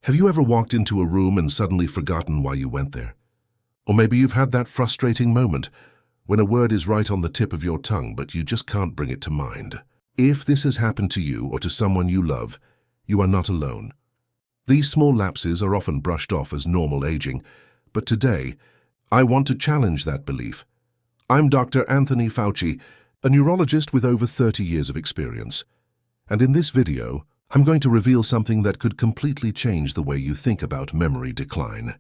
Have you ever walked into a room and suddenly forgotten why you went there? Or maybe you've had that frustrating moment when a word is right on the tip of your tongue, but you just can't bring it to mind. If this has happened to you or to someone you love, you are not alone. These small lapses are often brushed off as normal aging, but today, I want to challenge that belief. I'm Dr. Anthony Fauci, a neurologist with over 30 years of experience. And in this video, I'm going to reveal something that could completely change the way you think about memory decline.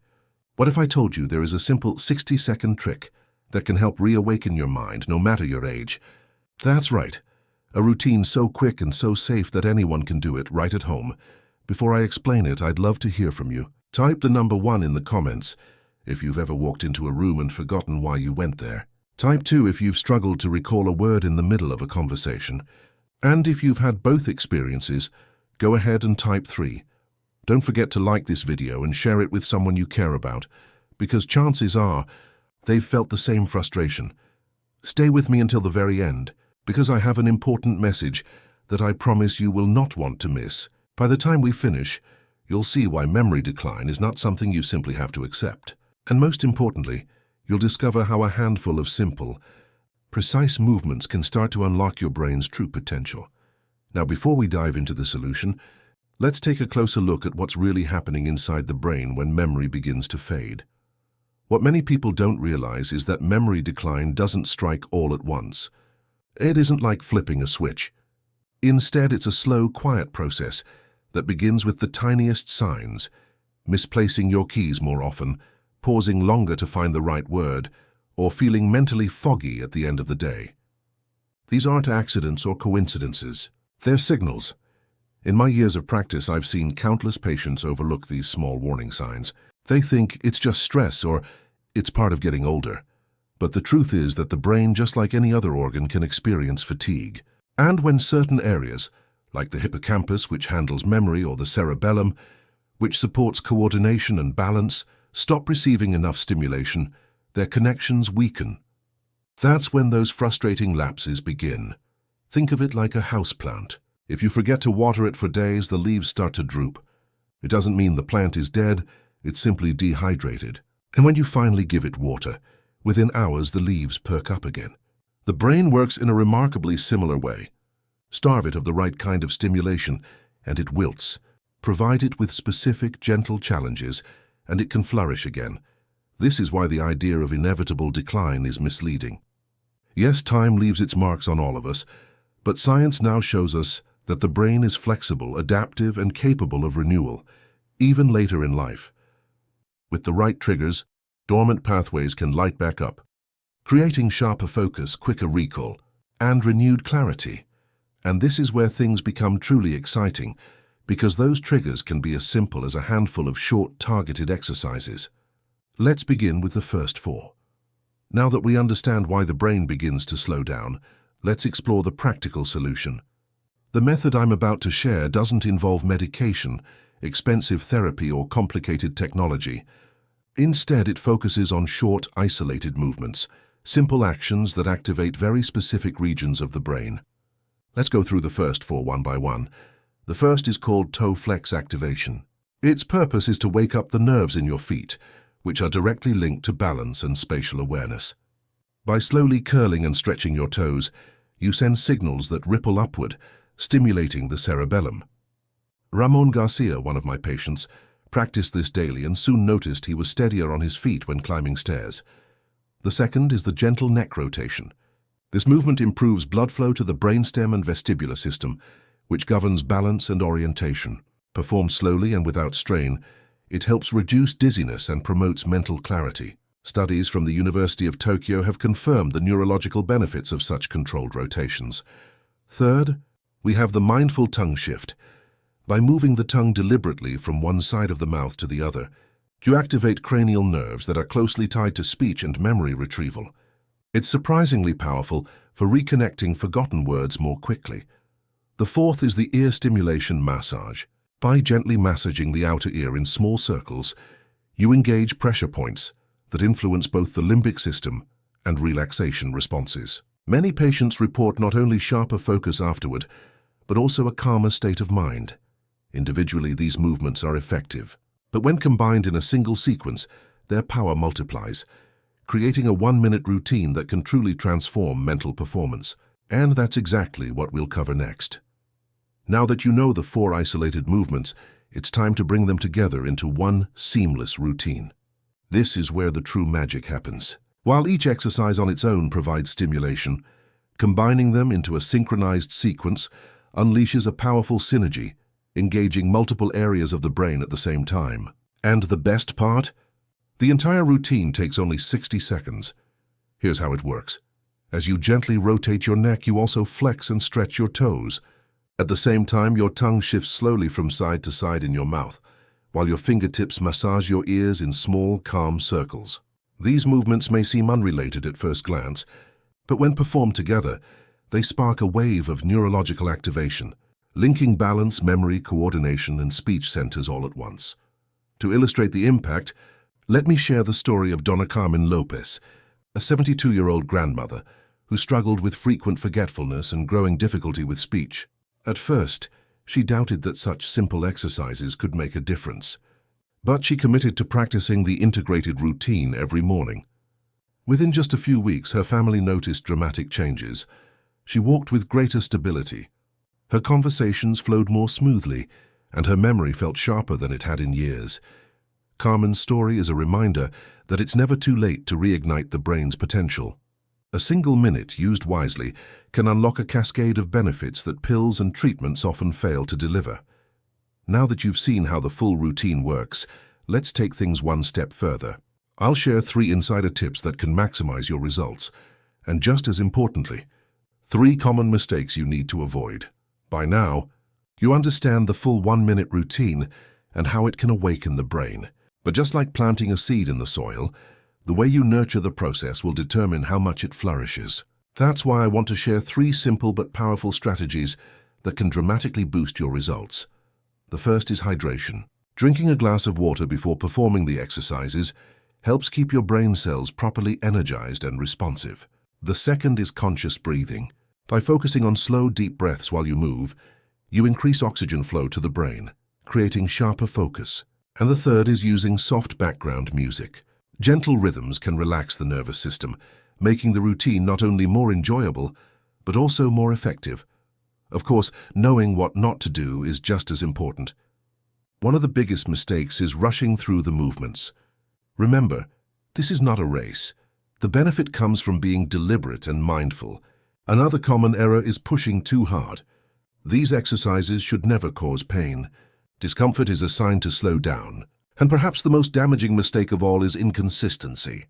What if I told you there is a simple 60-second trick that can help reawaken your mind, no matter your age? That's right, a routine so quick and so safe that anyone can do it right at home. Before I explain it, I'd love to hear from you. Type the number 1 in the comments if you've ever walked into a room and forgotten why you went there. Type 2 if you've struggled to recall a word in the middle of a conversation. And if you've had both experiences, go ahead and type 3. Don't forget to like this video and share it with someone you care about, because chances are they've felt the same frustration. Stay with me until the very end, because I have an important message that I promise you will not want to miss. By the time we finish, you'll see why memory decline is not something you simply have to accept. And most importantly, you'll discover how a handful of simple, precise movements can start to unlock your brain's true potential. Now, before we dive into the solution, let's take a closer look at what's really happening inside the brain when memory begins to fade. What many people don't realize is that memory decline doesn't strike all at once. It isn't like flipping a switch. Instead, it's a slow, quiet process that begins with the tiniest signs: misplacing your keys more often, pausing longer to find the right word, or feeling mentally foggy at the end of the day. These aren't accidents or coincidences. They're signals. In my years of practice, I've seen countless patients overlook these small warning signs. They think it's just stress or it's part of getting older. But the truth is that the brain, just like any other organ, can experience fatigue. And when certain areas, like the hippocampus, which handles memory, or the cerebellum, which supports coordination and balance, stop receiving enough stimulation, their connections weaken. That's when those frustrating lapses begin. Think of it like a houseplant. If you forget to water it for days, the leaves start to droop. It doesn't mean the plant is dead, it's simply dehydrated. And when you finally give it water, within hours the leaves perk up again. The brain works in a remarkably similar way. Starve it of the right kind of stimulation, and it wilts. Provide it with specific, gentle challenges, and it can flourish again. This is why the idea of inevitable decline is misleading. Yes, time leaves its marks on all of us, but science now shows us that the brain is flexible, adaptive, and capable of renewal, even later in life. With the right triggers, dormant pathways can light back up, creating sharper focus, quicker recall, and renewed clarity. And this is where things become truly exciting, because those triggers can be as simple as a handful of short, targeted exercises. Let's begin with the first 4. Now that we understand why the brain begins to slow down, let's explore the practical solution. The method I'm about to share doesn't involve medication, expensive therapy, or complicated technology. Instead, it focuses on short, isolated movements, simple actions that activate very specific regions of the brain. Let's go through the first 4 one by one. The first is called toe flex activation. Its purpose is to wake up the nerves in your feet, which are directly linked to balance and spatial awareness. By slowly curling and stretching your toes, you send signals that ripple upward, stimulating the cerebellum. Ramon Garcia, one of my patients, practiced this daily and soon noticed he was steadier on his feet when climbing stairs. The second is the gentle neck rotation. This movement improves blood flow to the brainstem and vestibular system, which governs balance and orientation. Performed slowly and without strain, it helps reduce dizziness and promotes mental clarity. Studies from the University of Tokyo have confirmed the neurological benefits of such controlled rotations. Third, we have the mindful tongue shift. By moving the tongue deliberately from one side of the mouth to the other, you activate cranial nerves that are closely tied to speech and memory retrieval. It's surprisingly powerful for reconnecting forgotten words more quickly. The fourth is the ear stimulation massage. By gently massaging the outer ear in small circles, you engage pressure points that influence both the limbic system and relaxation responses. Many patients report not only sharper focus afterward, but also a calmer state of mind. Individually, these movements are effective, but when combined in a single sequence, their power multiplies, creating a 1-minute routine that can truly transform mental performance. And that's exactly what we'll cover next. Now that you know the 4 isolated movements, it's time to bring them together into one seamless routine. This is where the true magic happens. While each exercise on its own provides stimulation, combining them into a synchronized sequence unleashes a powerful synergy, engaging multiple areas of the brain at the same time. And the best part? The entire routine takes only 60 seconds. Here's how it works. As you gently rotate your neck, you also flex and stretch your toes. At the same time, your tongue shifts slowly from side to side in your mouth, while your fingertips massage your ears in small, calm circles. These movements may seem unrelated at first glance, but when performed together, they spark a wave of neurological activation, linking balance, memory, coordination, and speech centers all at once. To illustrate the impact, let me share the story of Donna Carmen Lopez, a 72-year-old grandmother who struggled with frequent forgetfulness and growing difficulty with speech. At first, she doubted that such simple exercises could make a difference, but she committed to practicing the integrated routine every morning. Within just a few weeks, her family noticed dramatic changes. She walked with greater stability. Her conversations flowed more smoothly, and her memory felt sharper than it had in years. Carmen's story is a reminder that it's never too late to reignite the brain's potential. A single minute, used wisely, can unlock a cascade of benefits that pills and treatments often fail to deliver. Now that you've seen how the full routine works, let's take things one step further. I'll share 3 insider tips that can maximize your results, and just as importantly, 3 common mistakes you need to avoid. By now, you understand the full 1-minute routine and how it can awaken the brain. But just like planting a seed in the soil, the way you nurture the process will determine how much it flourishes. That's why I want to share 3 simple but powerful strategies that can dramatically boost your results. The first is hydration. Drinking a glass of water before performing the exercises helps keep your brain cells properly energized and responsive. The second is conscious breathing. By focusing on slow, deep breaths while you move, you increase oxygen flow to the brain, creating sharper focus. And the third is using soft background music. Gentle rhythms can relax the nervous system, making the routine not only more enjoyable, but also more effective. Of course, knowing what not to do is just as important. One of the biggest mistakes is rushing through the movements. Remember, this is not a race. The benefit comes from being deliberate and mindful. Another common error is pushing too hard. These exercises should never cause pain. Discomfort is a sign to slow down. And perhaps the most damaging mistake of all is inconsistency.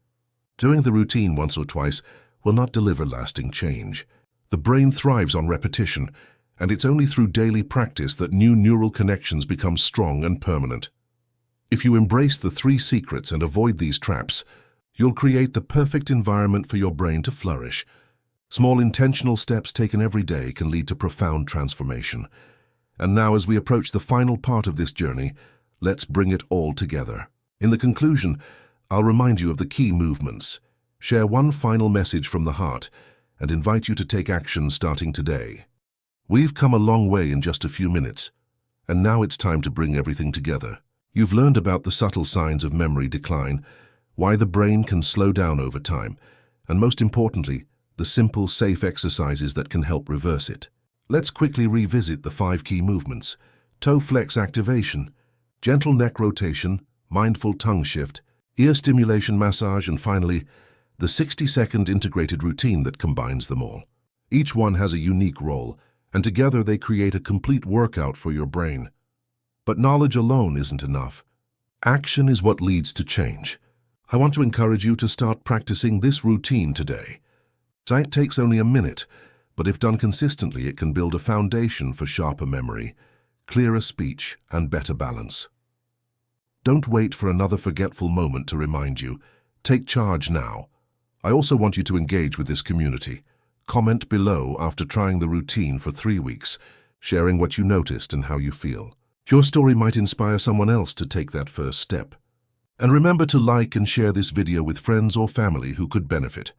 Doing the routine once or twice will not deliver lasting change. The brain thrives on repetition, and it's only through daily practice that new neural connections become strong and permanent. If you embrace the 3 secrets and avoid these traps, you'll create the perfect environment for your brain to flourish. Small intentional steps taken every day can lead to profound transformation. And now, as we approach the final part of this journey, let's bring it all together. In the conclusion, I'll remind you of the key movements, share one final message from the heart, and invite you to take action starting today. We've come a long way in just a few minutes, and now it's time to bring everything together. You've learned about the subtle signs of memory decline, why the brain can slow down over time, and most importantly, the simple, safe exercises that can help reverse it. Let's quickly revisit the 5 key movements: toe flex activation, gentle neck rotation, mindful tongue shift, ear stimulation massage, and finally, the 60-second integrated routine that combines them all. Each one has a unique role, and together they create a complete workout for your brain. But knowledge alone isn't enough. Action is what leads to change. I want to encourage you to start practicing this routine today. It takes only a minute, but if done consistently, it can build a foundation for sharper memory, clearer speech, and better balance. Don't wait for another forgetful moment to remind you. Take charge now. I also want you to engage with this community. Comment below after trying the routine for 3 weeks, sharing what you noticed and how you feel. Your story might inspire someone else to take that first step. And remember to like and share this video with friends or family who could benefit.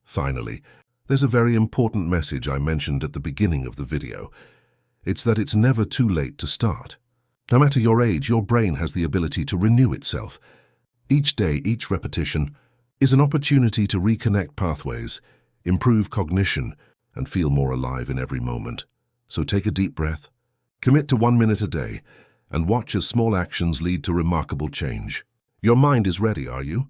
Finally, there's a very important message I mentioned at the beginning of the video. It's that it's never too late to start. No matter your age, your brain has the ability to renew itself. Each day, each repetition is an opportunity to reconnect pathways, improve cognition, and feel more alive in every moment. So take a deep breath, commit to 1 minute a day, and watch as small actions lead to remarkable change. Your mind is ready, are you?